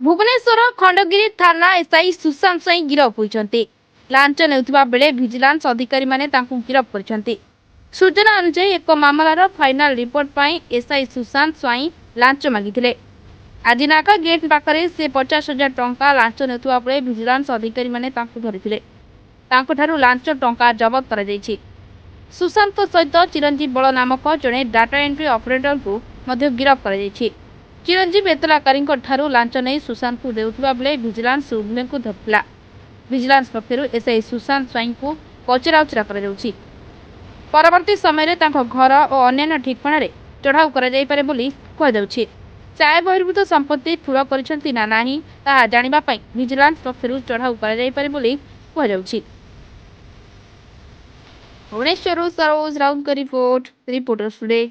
भुवनेश्वर खंडगिरी थाना एसआई सुशांत साई गिरफ होती। लांच नेउथिबा बेले विजिलेंस अधिकारी माने तांकु गिरफ करछंती। सूचना अनुसार एक मामलार फाइनल रिपोर्ट पाई एसआई सुशांत साई लांच मागिथिले। आज नाका गेट पाखरे से 50,000 टंका लांच नेउथिबा बेले विजिलेंस अधिकारी माने तांकु धरिथिले। तांको ठारू लांच टंका जबत करा जायछि। सुशांत सहित चिरंजीव बल नामक जड़े डाटा एंट्री ऑपरेटर को मध्य गिरफ कर चिरंजीव एतलाकारी लांच नहीं सुशांत को देउथिबा बेले विजिलेंस उभय को धरला। विजिलेंस पक्षर एसआई सुशांत स्वाई को पचराउचरा कर परवर्ती समय घर और अन्य ठिकाण चढ़ाऊ कर चाय बहिर्भूत संपत्ति ठूल कर जानापी विजिलेंस पक्षर चढ़ाऊ कर भुवनेश्वर सरोज राउत का रिपोर्ट रिपोर्टर्स टुडे।